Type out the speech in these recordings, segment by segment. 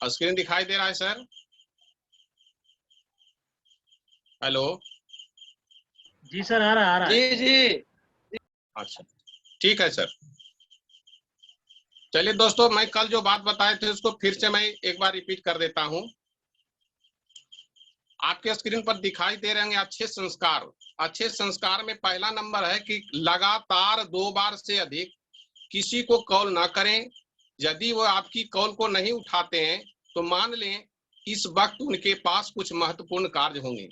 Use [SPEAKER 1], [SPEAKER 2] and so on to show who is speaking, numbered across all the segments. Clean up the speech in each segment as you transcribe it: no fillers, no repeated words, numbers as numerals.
[SPEAKER 1] Screen दिखाई दे रहा है सर? हेलो
[SPEAKER 2] जी सर, आ रहा है।
[SPEAKER 3] जी जी।
[SPEAKER 1] अच्छा ठीक है सर। चलिए दोस्तों, मैं कल जो बात बताए थे उसको फिर से मैं एक बार रिपीट कर देता हूं। आपके स्क्रीन पर दिखाई दे रहे हैं अच्छे संस्कार। अच्छे संस्कार में पहला नंबर है कि लगातार 2 बार से अधिक किसी को कॉल ना करें। यदि वो आपकी कॉल को नहीं उठाते हैं तो मान लें इस वक्त उनके पास कुछ महत्वपूर्ण कार्य होंगे।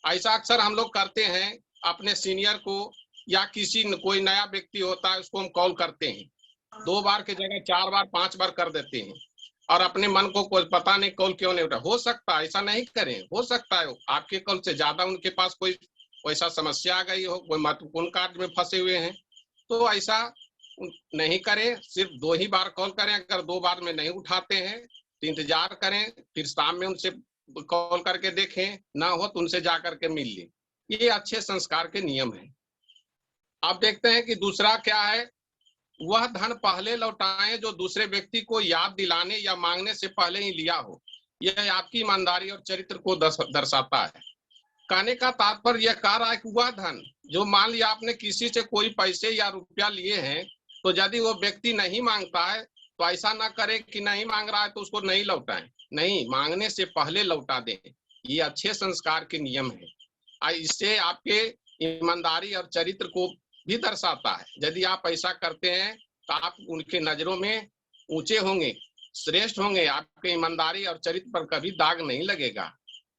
[SPEAKER 1] ऐसा अक्सर हम लोग करते हैं अपने सीनियर को, या किसी कोई नया व्यक्ति होता है उसको हम कॉल करते हैं, 2 बार की जगह 4 बार 5 बार कर देते हैं और अपने मन को कोई पता नहीं कॉल क्यों नहीं उठा। हो सकता है ऐसा नहीं करें, हो सकता है आपके कॉल से ज्यादा उनके पास कोई वैसा समस्या आ गई हो, कोई महत्वपूर्ण कार्य में फंसे हुए हैं, तो ऐसा नहीं करें। सिर्फ 2 ही बार कॉल करें। अगर 2 बार में नहीं उठाते हैं तो इंतजार करें, फिर शाम में उनसे कॉल करके देखें, ना हो तो उनसे जाकर के मिल लें। ये अच्छे संस्कार के नियम है। अब देखते हैं कि दूसरा क्या है। वह धन पहले लौटाएं जो दूसरे व्यक्ति को याद दिलाने या मांगने से पहले ही लिया हो। यह आपकी ईमानदारी और चरित्र को दर्शाता है। कहने का तात्पर्य यह कह रहा है कि वह धन जो, मान लिया आपने किसी से कोई पैसे या रुपया लिए हैं, तो यदि वो व्यक्ति नहीं मांगता है तो ऐसा ना करे कि नहीं मांग रहा है तो उसको नहीं लौटाएं। नहीं, मांगने से पहले लौटा दें। ये अच्छे संस्कार के नियम है। इससे आपके ईमानदारी और चरित्र को भी दर्शाता है। यदि आप ऐसा करते हैं तो आप उनके नजरों में ऊंचे होंगे, श्रेष्ठ होंगे। आपके ईमानदारी और चरित्र पर कभी दाग नहीं लगेगा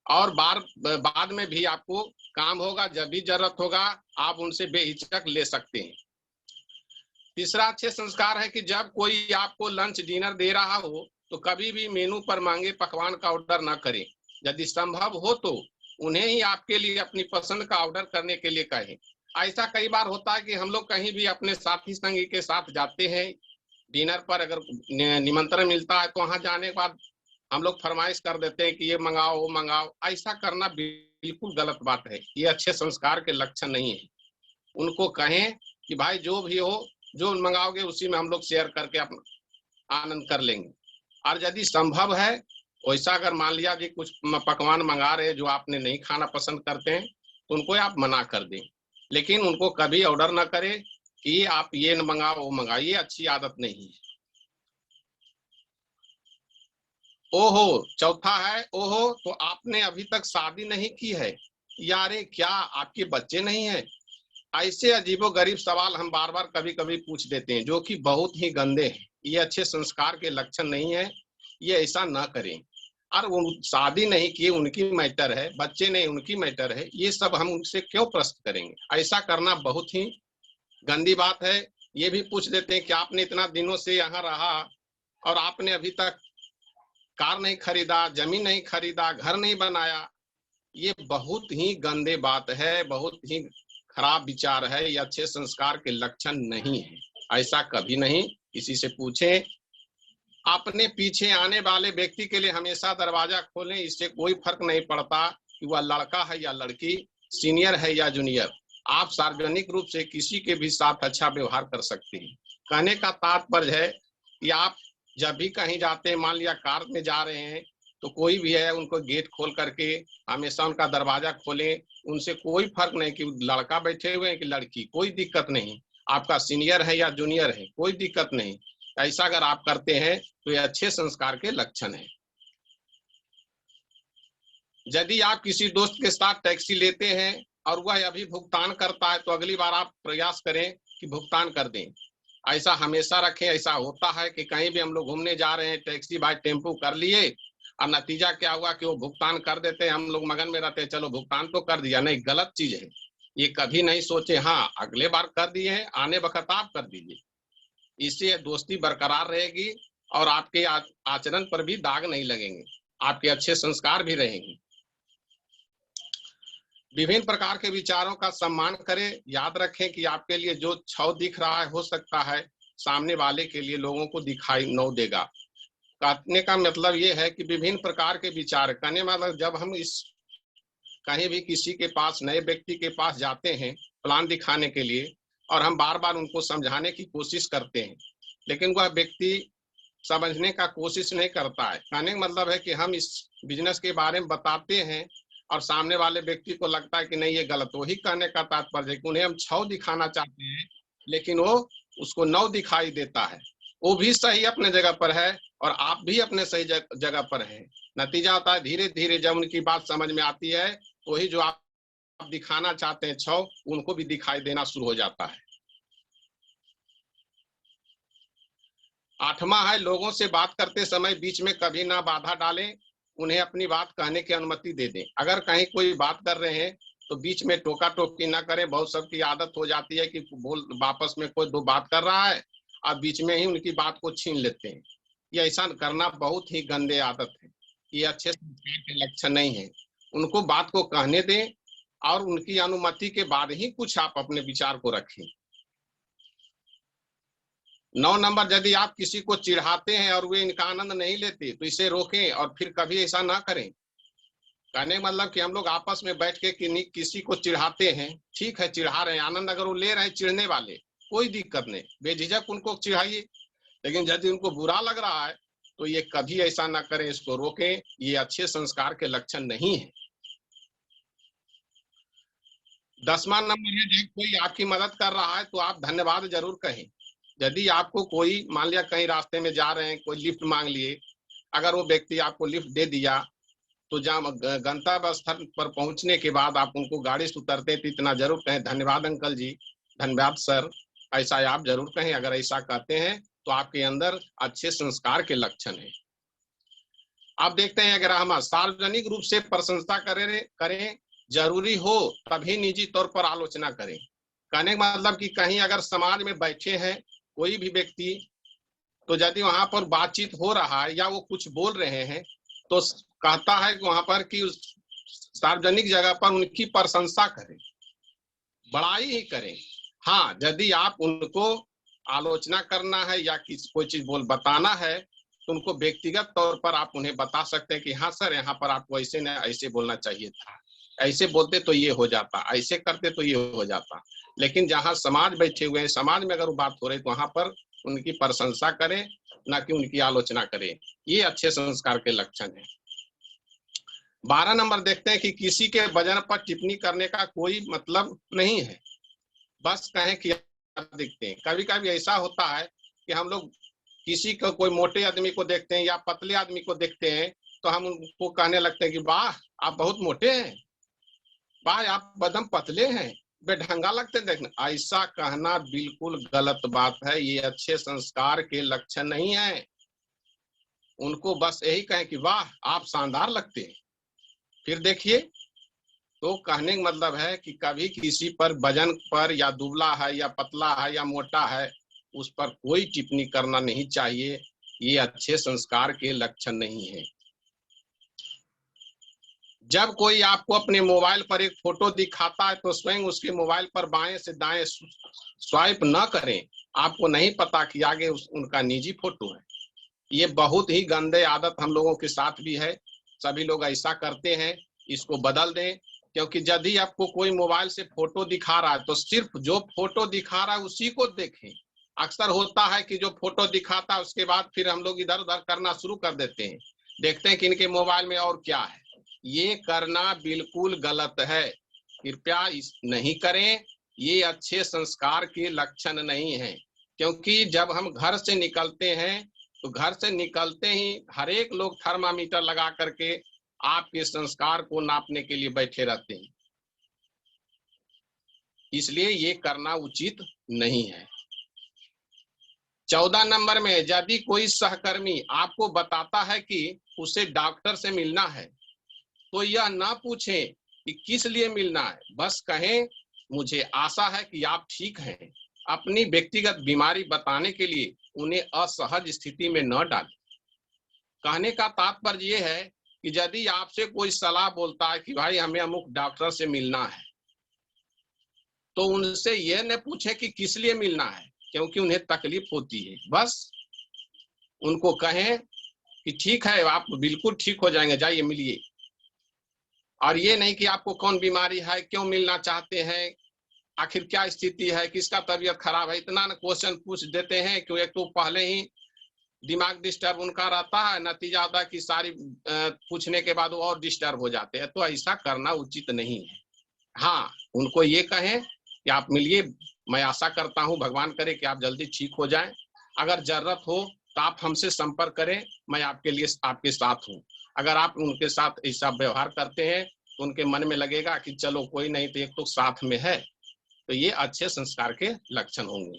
[SPEAKER 1] और बाद में भी आपको काम होगा। जब भी जरूरत होगा आप उनसे बेहिचक ले सकते हैं। तीसरा अच्छे संस्कार है कि जब कोई आपको लंच डिनर दे रहा हो तो कभी भी मेनू पर मांगे पकवान का ऑर्डर ना करें। यदि संभव हो तो उन्हें ही आपके लिए अपनी पसंद का ऑर्डर करने के लिए कहें। ऐसा कई बार होता है कि हम लोग कहीं भी अपने साथी संगी के साथ जाते हैं डिनर पर, अगर निमंत्रण मिलता है तो वहां जाने के बाद हम लोग फरमाइश कर देते हैं कि ये मंगाओ वो मंगाओ। ऐसा करना बिल्कुल गलत बात है। ये अच्छे संस्कार के लक्षण नहीं है। उनको कहें कि भाई जो भी हो, जो मंगाओगे उसी में हम लोग शेयर करके अपना आनंद कर लेंगे। और यदि संभव है वैसा, अगर मान लिया कि कुछ पकवान मंगा रहे जो आपने नहीं खाना पसंद करते हैं तो उनको आप मना कर दें, लेकिन उनको कभी ऑर्डर ना करें कि आप ये न मंगाओ वो मंगाओ। ये अच्छी आदत नहीं है। ओहो, चौथा है ओहो, तो आपने अभी तक शादी नहीं की है, यारे क्या आपके बच्चे नहीं हैं? ऐसे अजीबोगरीब सवाल हम बार बार कभी कभी पूछ देते हैं जो कि बहुत ही गंदे हैं। ये अच्छे संस्कार के लक्षण नहीं है। ये ऐसा ना करें। और वो शादी नहीं की उनकी मैटर है, बच्चे नहीं उनकी मैटर है, ये सब हम उनसे क्यों प्रश्न करेंगे? ऐसा करना बहुत ही गंदी बात है। ये भी पूछ देते हैं कि आपने इतना दिनों से यहाँ रहा और आपने अभी तक कार नहीं खरीदा, जमीन नहीं खरीदा, घर नहीं बनाया। ये बहुत ही गंदे बात है, बहुत ही खराब विचार है। ये अच्छे संस्कार के लक्षण नहीं है। ऐसा कभी नहीं। किसी से पूछें। अपने पीछे आने वाले व्यक्ति के लिए हमेशा दरवाजा खोलें। इससे कोई फर्क नहीं पड़ता कि वह लड़का है या लड़की, सीनियर है या जूनियर। आप सार्वजनिक रूप से किसी के भी साथ अच्छा व्यवहार कर सकते हैं। कहने का तात्पर्य है कि आप जब भी कहीं जाते हैं, मान लिया कार में जा रहे हैं, तो कोई भी है उनको गेट खोल करके हमेशा उनका दरवाजा खोलें। उनसे कोई फर्क नहीं कि लड़का बैठे हुए हैं कि लड़की, कोई दिक्कत नहीं। आपका सीनियर है या जूनियर है, कोई दिक्कत नहीं। ऐसा अगर आप करते हैं तो ये अच्छे संस्कार के लक्षण है। यदि आप किसी दोस्त के साथ टैक्सी लेते हैं और वह अभी भुगतान करता है तो अगली बार आप प्रयास करें कि भुगतान कर दें। ऐसा हमेशा रखें। ऐसा होता है कि कहीं भी हम लोग घूमने जा रहे हैं, टैक्सी बाय टेम्पो कर लिए और नतीजा क्या हुआ कि वो भुगतान कर देते हैं, हम लोग मगन में रहते हैं, चलो भुगतान तो कर दिया। नहीं, गलत चीज है। ये कभी नहीं सोचे हाँ अगले बार कर दिए हैं, आने वक्त आप कर दीजिए। इससे दोस्ती बरकरार रहेगी और आपके आचरण पर भी दाग नहीं लगेंगे, आपके अच्छे संस्कार भी रहेंगे। विभिन्न प्रकार के विचारों का सम्मान करें। याद रखें कि आपके लिए जो छाव दिख रहा है हो सकता है सामने वाले के लिए लोगों को दिखाई न देगा। कहने का मतलब ये है कि विभिन्न प्रकार के विचार, कहने मतलब जब हम इस कहीं भी किसी के पास, नए व्यक्ति के पास जाते हैं प्लान दिखाने के लिए और हम बार बार उनको समझाने की कोशिश करते हैं, लेकिन वह व्यक्ति समझने का कोशिश नहीं करता है। कहने का मतलब है कि हम इस बिजनेस के बारे में बताते हैं और सामने वाले व्यक्ति को लगता है कि नहीं ये गलत। वही कहने का तात्पर्य है कि उन्हें हम 6 दिखाना चाहते हैं लेकिन वो उसको 9 दिखाई देता है। वो भी सही अपने जगह पर है और आप भी अपने सही जगह पर है। नतीजा होता है धीरे धीरे जब उनकी बात समझ में आती है तो वही जो आप दिखाना चाहते हैं 6 उनको भी दिखाई देना शुरू हो जाता है। 8वां है लोगों से बात करते समय बीच में कभी ना बाधा डालें, उन्हें अपनी बात कहने की अनुमति दे दें। अगर कहीं कोई बात कर रहे हैं तो बीच में टोका टोकी ना करें। बहुत सबकी आदत हो जाती है कि बोल वापस में कोई दो बात कर रहा है और बीच में ही उनकी बात को छीन लेते हैं। ये ऐसा करना बहुत ही गंदे आदत है। ये अच्छे संस्कार के लक्षण नहीं है। उनको बात को कहने दें और उनकी अनुमति के बाद ही कुछ आप अपने विचार को रखें। 9 नंबर, यदि आप किसी को चिढ़ाते हैं और वे इनका आनंद नहीं लेते तो इसे रोकें और फिर कभी ऐसा ना करें। कहने का मतलब कि हम लोग आपस में बैठ के किसी को चिढ़ाते हैं, ठीक है चिढ़ा रहे हैं, आनंद अगर वो ले रहे हैं चिढ़ने वाले कोई दिक्कत नहीं, बेझिझक उनको चिढ़ाइए। लेकिन यदि उनको बुरा लग रहा है तो ये कभी ऐसा ना करें, इसको रोकें। ये अच्छे संस्कार के लक्षण नहीं है। 10वां नंबर है, जब कोई आपकी मदद कर रहा है तो आप धन्यवाद जरूर कहें। यदि आपको कोई मान लिया कहीं रास्ते में जा रहे हैं, कोई लिफ्ट मांग लिए, अगर वो व्यक्ति आपको लिफ्ट दे दिया तो जहाँ गंतव्य स्थल पर पहुंचने के बाद आप उनको गाड़ी से उतरते तो इतना जरूर कहें, धन्यवाद अंकल जी, धन्यवाद सर, ऐसा आप जरूर कहें। अगर ऐसा कहते हैं तो आपके अंदर अच्छे संस्कार के लक्षण है। आप देखते हैं अगर हम सार्वजनिक रूप से प्रशंसा करें, जरूरी हो तभी निजी तौर पर आलोचना करें। कहने का मतलब कि कहीं अगर समाज में बैठे हैं कोई भी व्यक्ति, तो यदि वहां पर बातचीत हो रहा है या वो कुछ बोल रहे हैं तो कहता है कि वहां पर कि सार्वजनिक जगह पर उनकी प्रशंसा करें, बड़ाई ही करें। हाँ, यदि आप उनको आलोचना करना है या कोई चीज बताना है तो उनको व्यक्तिगत तौर पर आप उन्हें बता सकते हैं कि हाँ सर यहाँ पर आपको ऐसे न ऐसे बोलना चाहिए था, ऐसे बोलते तो ये हो जाता, ऐसे करते तो ये हो जाता। लेकिन जहाँ समाज बैठे हुए हैं, समाज में अगर बात हो रही तो वहां पर उनकी प्रशंसा करें, ना कि उनकी आलोचना करें। ये अच्छे संस्कार के लक्षण है। 12 नंबर देखते हैं कि किसी के वजन पर टिप्पणी करने का कोई मतलब नहीं है, बस कहें कि दिखते हैं। कभी कभी ऐसा होता है कि हम लोग किसी को कोई मोटे आदमी को देखते हैं या पतले आदमी को देखते हैं तो हम उनको कहने लगते हैं कि वाह आप बहुत मोटे हैं, वाह आप एकदम पतले हैं, बेढंगा लगते हैं देखना। ऐसा कहना बिल्कुल गलत बात है। ये अच्छे संस्कार के लक्षण नहीं है। उनको बस यही कहें कि वाह आप शानदार लगते हैं। फिर देखिए, तो कहने का मतलब है कि कभी किसी पर वजन पर या दुबला है या पतला है या मोटा है उस पर कोई टिप्पणी करना नहीं चाहिए। ये अच्छे संस्कार के लक्षण नहीं है। जब कोई आपको अपने मोबाइल पर एक फोटो दिखाता है तो स्वयं उसके मोबाइल पर बाएं से दाएं स्वाइप न करें। आपको नहीं पता कि आगे उनका निजी फोटो है। ये बहुत ही गंदे आदत हम लोगों के साथ भी है। सभी लोग ऐसा करते हैं, इसको बदल दें। क्योंकि यदि आपको कोई मोबाइल से फोटो दिखा रहा है तो सिर्फ जो फोटो दिखा रहा है उसी को देखें। अक्सर होता है कि जो फोटो दिखाता है उसके बाद फिर हम लोग इधर उधर करना शुरू कर देते हैं, देखते हैं कि इनके मोबाइल में और क्या है। ये करना बिल्कुल गलत है, कृपया नहीं करें। ये अच्छे संस्कार के लक्षण नहीं है। क्योंकि जब हम घर से निकलते हैं तो घर से निकलते ही हर एक लोग थर्मामीटर लगा करके आपके संस्कार को नापने के लिए बैठे रहते हैं, इसलिए ये करना उचित नहीं है। 14 नंबर में, यदि कोई सहकर्मी आपको बताता है कि उसे डॉक्टर से मिलना है तो यह ना पूछें कि किस लिए मिलना है, बस कहें मुझे आशा है कि आप ठीक हैं। अपनी व्यक्तिगत बीमारी बताने के लिए उन्हें असहज स्थिति में न डालें। कहने का तात्पर्य यह है कि यदि आपसे कोई सलाह बोलता है कि भाई हमें अमुक डॉक्टर से मिलना है तो उनसे यह न पूछे कि किस लिए मिलना है, क्योंकि उन्हें तकलीफ होती है। बस उनको कहें कि ठीक है आप बिल्कुल ठीक हो जाएंगे, जाइए मिलिए। और ये नहीं कि आपको कौन बीमारी है, क्यों मिलना चाहते हैं, आखिर क्या स्थिति है, किसका तबीयत खराब है, इतना न क्वेश्चन पूछ देते हैं कि एक तो पहले ही दिमाग डिस्टर्ब उनका रहता है, नतीजा होता है कि सारी पूछने के बाद वो और डिस्टर्ब हो जाते हैं। तो ऐसा करना उचित नहीं है। हाँ, उनको ये कहें कि आप मिलिए, मैं आशा करता हूँ भगवान करे कि आप जल्दी ठीक हो जाएं। अगर जरूरत हो तो आप हमसे संपर्क करें, मैं आपके लिए आपके साथ हूँ। अगर आप उनके साथ ऐसा व्यवहार करते हैं तो उनके मन में लगेगा कि चलो कोई नहीं तो एक तो साथ में है। तो ये अच्छे संस्कार के लक्षण होंगे।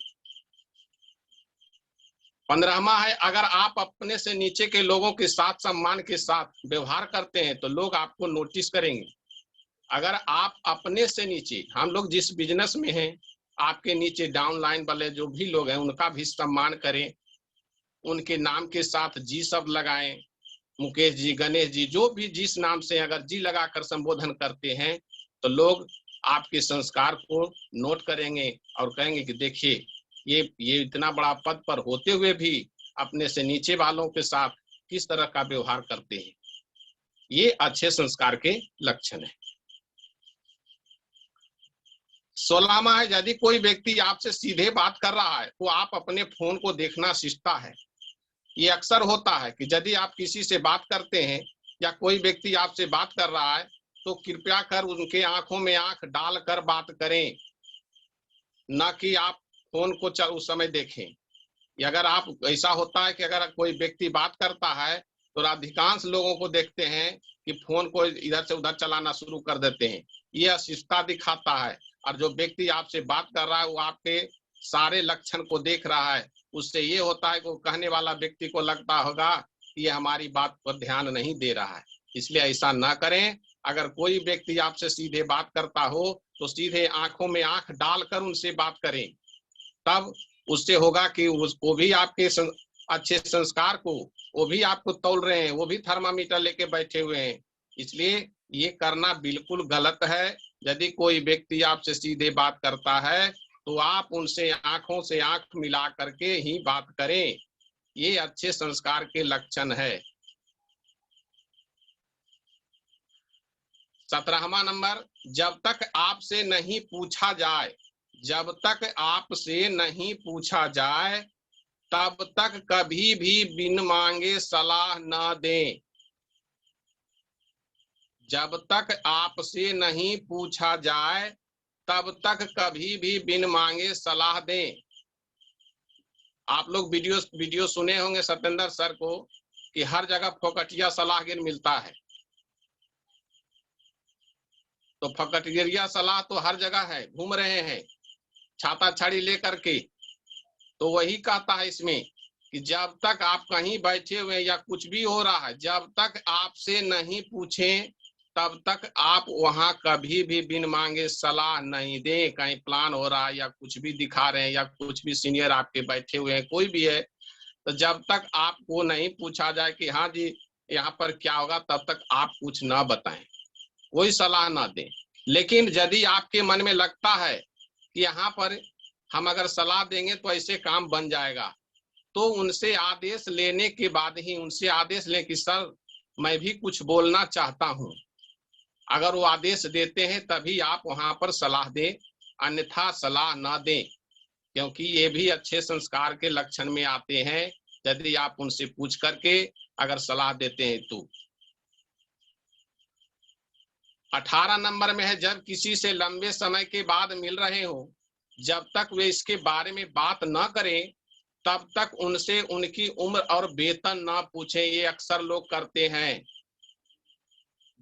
[SPEAKER 1] 15वां है, अगर आप अपने से नीचे के लोगों के साथ सम्मान के साथ व्यवहार करते हैं तो लोग आपको नोटिस करेंगे। अगर आप अपने से नीचे, हम लोग जिस बिजनेस में हैं, आपके नीचे डाउन लाइन वाले जो भी लोग हैं उनका भी सम्मान करें, उनके नाम के साथ जी शब्द लगाएं। मुकेश जी, गणेश जी, जो भी जिस नाम से अगर जी लगाकर संबोधन करते हैं तो लोग आपके संस्कार को नोट करेंगे और कहेंगे कि देखिए ये इतना बड़ा पद पर होते हुए भी अपने से नीचे वालों के साथ किस तरह का व्यवहार करते हैं। ये अच्छे संस्कार के लक्षण है। 16वां है, यदि कोई व्यक्ति आपसे सीधे बात कर रहा है तो आप अपने फोन को देखना सीखता है। ये अक्सर होता है कि यदि आप किसी से बात करते हैं या कोई व्यक्ति आपसे बात कर रहा है तो कृपया कर उनके आंखों में आंख डालकर बात करें, न कि आप फोन को उस समय देखें। अगर आप, ऐसा होता है कि अगर कोई व्यक्ति बात करता है तो अधिकांश लोगों को देखते हैं कि फोन को इधर से उधर चलाना शुरू कर देते हैं। ये अशिष्टता दिखाता है। और जो व्यक्ति आपसे बात कर रहा है वो आपके सारे लक्षण को देख रहा है। उससे ये होता है कि कहने वाला व्यक्ति को लगता होगा कि ये हमारी बात पर ध्यान नहीं दे रहा है, इसलिए ऐसा ना करें। अगर कोई व्यक्ति आपसे सीधे बात करता हो तो सीधे आंखों में आंख डालकर उनसे बात करें, तब उससे होगा कि वो भी आपके अच्छे संस्कार को, वो भी आपको तौल रहे हैं, वो भी थर्मामीटर लेके बैठे हुए हैं। इसलिए ये करना बिल्कुल गलत है। यदि कोई व्यक्ति आपसे सीधे बात करता है तो आप उनसे आंखों से आंख मिला करके ही बात करें। ये अच्छे संस्कार के लक्षण है। 17वां नंबर, जब तक आपसे नहीं पूछा जाए, जब तक आपसे नहीं पूछा जाए तब तक कभी भी बिन मांगे सलाह न दें। जब तक आपसे नहीं पूछा जाए तब तक कभी भी बिन मांगे सलाह दें। आप लोग वीडियो सुने होंगे सत्येंद्र सर को कि हर जगह फोकटिया सलाह गिर मिलता है। तो फकटगिरिया सलाह तो हर जगह है, घूम रहे हैं छाता छड़ी लेकर के। तो वही कहता है इसमें कि जब तक आप कहीं बैठे हुए या कुछ भी हो रहा है, जब तक आपसे नहीं पूछें तब तक आप वहां कभी भी बिन मांगे सलाह नहीं दें। कहीं प्लान हो रहा है या कुछ भी दिखा रहे हैं या कुछ भी सीनियर आपके बैठे हुए हैं, कोई भी है, तो जब तक आपको नहीं पूछा जाए कि हाँ जी यहाँ पर क्या होगा, तब तक आप कुछ ना बताएं, कोई सलाह ना दें। लेकिन यदि आपके मन में लगता है कि यहाँ पर हम अगर सलाह देंगे तो ऐसे काम बन जाएगा, तो उनसे आदेश लेने के बाद ही उनसे आदेश लें कि सर मैं भी कुछ बोलना चाहता हूँ। अगर वो आदेश देते हैं तभी आप वहां पर सलाह दें, अन्यथा सलाह ना दें, क्योंकि ये भी अच्छे संस्कार के लक्षण में आते हैं यदि आप उनसे पूछ करके अगर सलाह देते हैं तो। 18 नंबर में है, जब किसी से लंबे समय के बाद मिल रहे हो, जब तक वे इसके बारे में बात न करें तब तक उनसे उनकी उम्र और वेतन ना पूछें। ये अक्सर लोग करते हैं।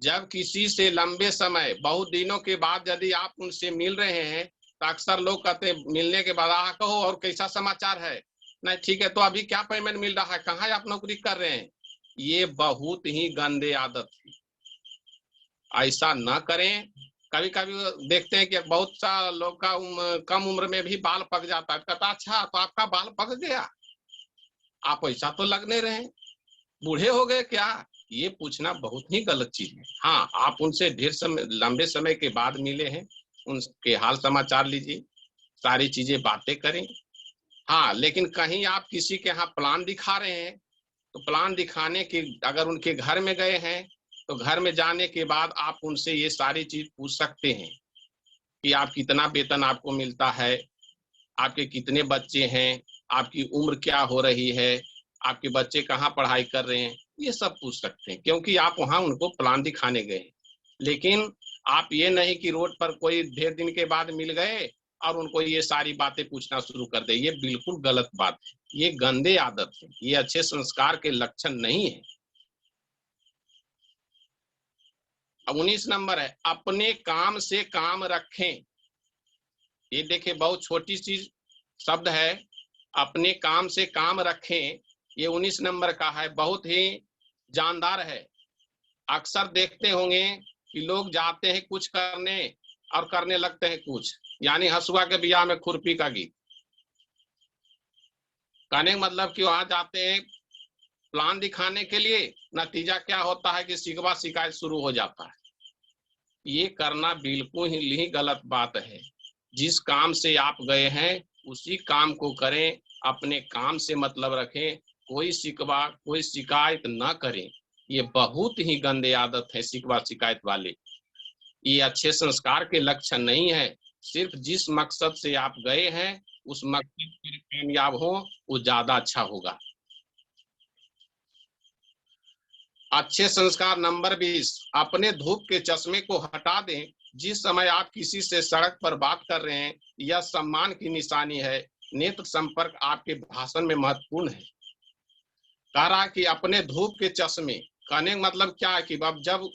[SPEAKER 1] जब किसी से लंबे समय, बहुत दिनों के बाद यदि आप उनसे मिल रहे हैं तो अक्सर लोग कहते हैं मिलने के बाद कहो और कैसा समाचार है, नहीं ठीक है, तो अभी क्या पेमेंट मिल रहा है, कहाँ आप नौकरी कर रहे हैं। ये बहुत ही गंदे आदत है, ऐसा ना करें। कभी कभी देखते हैं कि बहुत सा लोग का कम उम्र में भी बाल पक जाता है, कहता अच्छा तो आपका बाल पक गया, आप ऐसा तो लग नहीं रहे, बूढ़े हो गए क्या। ये पूछना बहुत ही गलत चीज है। हाँ, आप उनसे ढेर समय, लंबे समय के बाद मिले हैं, उनके हाल समाचार लीजिए, सारी चीजें बातें करें। हाँ, लेकिन कहीं आप किसी के यहाँ प्लान दिखा रहे हैं तो प्लान दिखाने के, अगर उनके घर में गए हैं तो घर में जाने के बाद आप उनसे ये सारी चीज पूछ सकते हैं कि आप कितना वेतन आपको मिलता है, आपके कितने बच्चे हैं, आपकी उम्र क्या हो रही है, आपके बच्चे कहाँ पढ़ाई कर रहे हैं, ये सब पूछ सकते हैं, क्योंकि आप वहां उनको प्लान दिखाने गए। लेकिन आप ये नहीं कि रोड पर कोई ढेर दिन के बाद मिल गए और उनको ये सारी बातें पूछना शुरू कर दे, ये बिल्कुल गलत बात है, ये गंदे आदत है, ये अच्छे संस्कार के लक्षण नहीं है। अब 19 नंबर है, अपने काम से काम रखें। ये देखिए बहुत छोटी सी शब्द है, अपने काम से काम रखें, ये 19 नंबर का है, बहुत ही जानदार है। अक्सर देखते होंगे कि लोग जाते हैं कुछ करने और करने लगते हैं कुछ, यानी हसुआ के बियाह में खुरपी का गीत। कहने का मतलब कि वहां जाते हैं प्लान दिखाने के लिए, नतीजा क्या होता है कि शिकवा शिकायत शुरू हो जाता है। ये करना बिल्कुल ही गलत बात है। जिस काम से आप गए हैं उसी काम को करें, अपने काम से मतलब रखें, कोई शिकवा कोई शिकायत ना करें। ये बहुत ही गंदे आदत है शिकवा शिकायत वाले, ये अच्छे संस्कार के लक्षण नहीं है। सिर्फ जिस मकसद से आप गए हैं उस मकसद पर कामयाब हो, वो ज्यादा अच्छा होगा। अच्छे संस्कार नंबर 20, अपने धूप के चश्मे को हटा दें। जिस समय आप किसी से सड़क पर बात कर रहे हैं, यह सम्मान की निशानी है। नेत्र संपर्क आपके भाषण में महत्वपूर्ण है। कह रहा कि अपने धूप के चश्मे, कहने का मतलब क्या है कि अब जब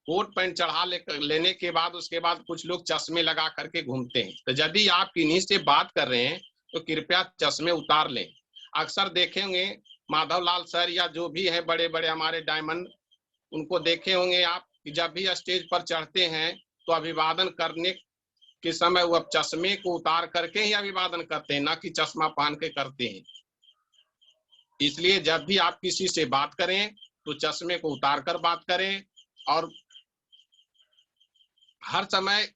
[SPEAKER 1] कोट पैंट चढ़ा लेने के बाद उसके बाद कुछ लोग चश्मे लगा करके घूमते हैं, तो यदि आप किन्हीं से बात कर रहे हैं तो कृपया चश्मे उतार लें। अक्सर देखेंगे माधव लाल सर या जो भी है बड़े बड़े हमारे डायमंड, उनको देखे होंगे आप कि जब भी स्टेज पर चढ़ते हैं तो अभिवादन करने के समय वो चश्मे को उतार करके ही अभिवादन करते हैं, ना कि चश्मा पहन के करते हैं। इसलिए जब भी आप किसी से बात करें तो चश्मे को उतार कर बात करें और हर समय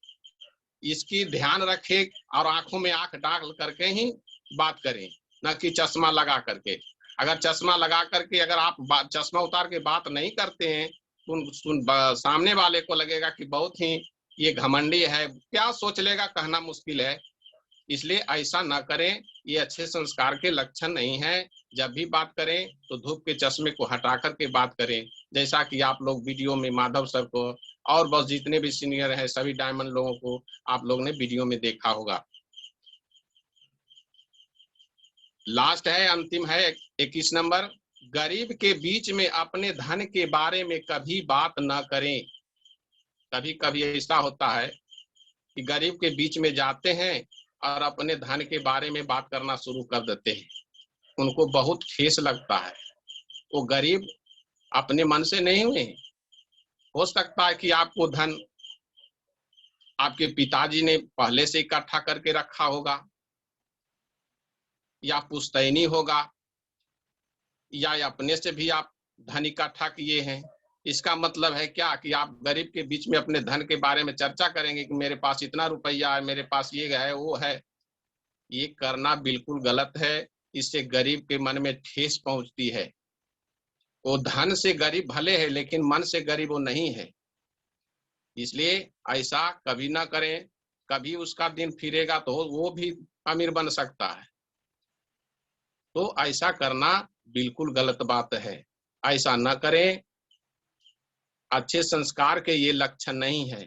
[SPEAKER 1] इसकी ध्यान रखें और आंखों में आंख डाल करके ही बात करें, ना कि चश्मा लगा करके। अगर चश्मा लगा करके अगर आप चश्मा उतार के बात नहीं करते हैं तो सामने वाले को लगेगा कि बहुत ही ये घमंडी है, क्या सोच लेगा कहना मुश्किल है। इसलिए ऐसा ना करें, ये अच्छे संस्कार के लक्षण नहीं है। जब भी बात करें तो धूप के चश्मे को हटा करके बात करें, जैसा कि आप लोग वीडियो में माधव सर को और बस जितने भी सीनियर हैं सभी डायमंड लोगों को आप लोग ने वीडियो में देखा होगा। लास्ट है, अंतिम है 21 नंबर, गरीब के बीच में अपने धन के बारे में कभी बात ना करें। कभी कभी ऐसा होता है कि गरीब के बीच में जाते हैं और अपने धन के बारे में बात करना शुरू कर देते हैं, उनको बहुत ठेस लगता है। वो गरीब अपने मन से नहीं हुए, हो सकता है कि आपको धन आपके पिताजी ने पहले से इकट्ठा करके रखा होगा, या पुश्तैनी होगा, या अपने से भी आप धन इकट्ठा किए हैं। इसका मतलब है क्या कि आप गरीब के बीच में अपने धन के बारे में चर्चा करेंगे कि मेरे पास इतना रुपया है, मेरे पास ये है वो है। ये करना बिल्कुल गलत है, इससे गरीब के मन में ठेस पहुंचती है। वो धन से गरीब भले है लेकिन मन से गरीब वो नहीं है। इसलिए ऐसा कभी ना करें, कभी उसका दिन फिरेगा तो वो भी अमीर बन सकता है। तो ऐसा करना बिल्कुल गलत बात है, ऐसा न करें। अच्छे संस्कार के ये लक्षण नहीं है।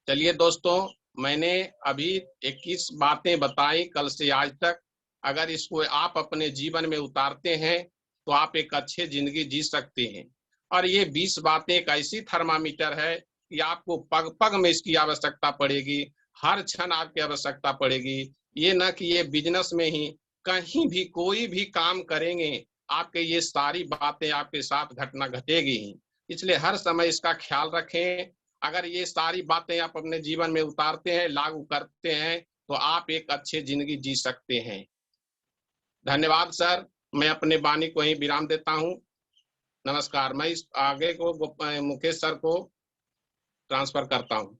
[SPEAKER 1] चलिए दोस्तों, मैंने अभी 21 बातें बताई कल से आज तक। अगर इसको आप अपने जीवन में उतारते हैं तो आप एक अच्छी जिंदगी जी सकते हैं। और ये 20 बातें एक ऐसी थर्मामीटर है कि आपको पग पग में इसकी आवश्यकता पड़ेगी, हर क्षण आपकी आवश्यकता पड़ेगी। ये न कि ये बिजनेस में ही कहीं भी कोई भी काम करेंगे आपके ये सारी बातें आपके साथ घटना घटेगी ही। इसलिए हर समय इसका ख्याल रखें। अगर ये सारी बातें आप अपने जीवन में उतारते हैं, लागू करते हैं, तो आप एक अच्छी जिंदगी जी सकते हैं। धन्यवाद सर, मैं अपने वाणी को ही विराम देता हूं। नमस्कार। मैं इस आगे को मुकेश सर को ट्रांसफर करता हूं।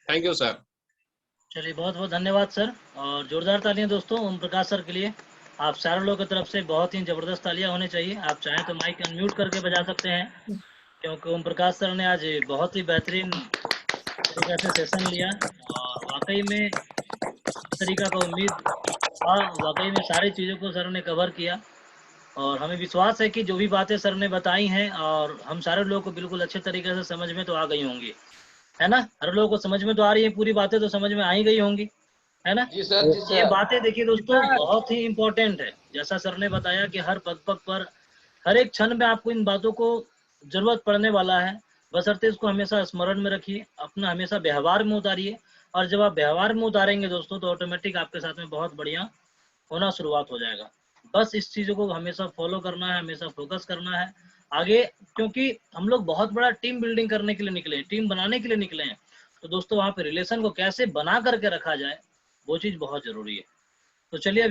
[SPEAKER 1] Thank you sir.
[SPEAKER 2] चलिए बहुत बहुत धन्यवाद सर, और जोरदार तालियां दोस्तों ओम प्रकाश सर के लिए। आप सारे लोगों की तरफ से बहुत ही जबरदस्त तालियां होनी चाहिए। आप चाहें तो माइक अनम्यूट करके बजा सकते हैं, क्योंकि ओम प्रकाश सर ने आज बहुत ही बेहतरीन तरीके से सेशन लिया और वाकई में इस तरीका का उम्मीद हाँ, वाकई में सारी चीज़ों को सर ने कवर किया और हमें विश्वास है कि जो भी बातें सर ने बताई हैं और हम सारे लोगों को बिल्कुल अच्छे तरीके से समझ में तो आ गई होंगी, है ना? हर लोगों को समझ में तो आ रही है, पूरी बातें तो समझ में आ ही गई होंगी, है ना?
[SPEAKER 3] जी सर, जी
[SPEAKER 2] ये
[SPEAKER 3] सर।
[SPEAKER 2] बातें देखिए दोस्तों बहुत ही इम्पोर्टेंट है। जैसा सर ने बताया कि हर पग-पग पर, हर एक क्षण में आपको इन बातों को ज़रूरत पड़ने वाला है। बशर्ते इसको हमेशा स्मरण में रखिए, अपना हमेशा व्यवहार में उतारिए और जब आप व्यवहार में उतारेंगे दोस्तों तो ऑटोमेटिक आपके साथ में बहुत बढ़िया होना शुरुआत हो जाएगा। बस इस चीज़ों को हमेशा फॉलो करना है, हमेशा फोकस करना है आगे, क्योंकि हम लोग बहुत बड़ा टीम बिल्डिंग करने के लिए निकले हैं, टीम बनाने के लिए निकले हैं। तो दोस्तों वहाँ पे रिलेशन को कैसे बना करके रखा जाए, वो चीज़ बहुत ज़रूरी है। तो चलिए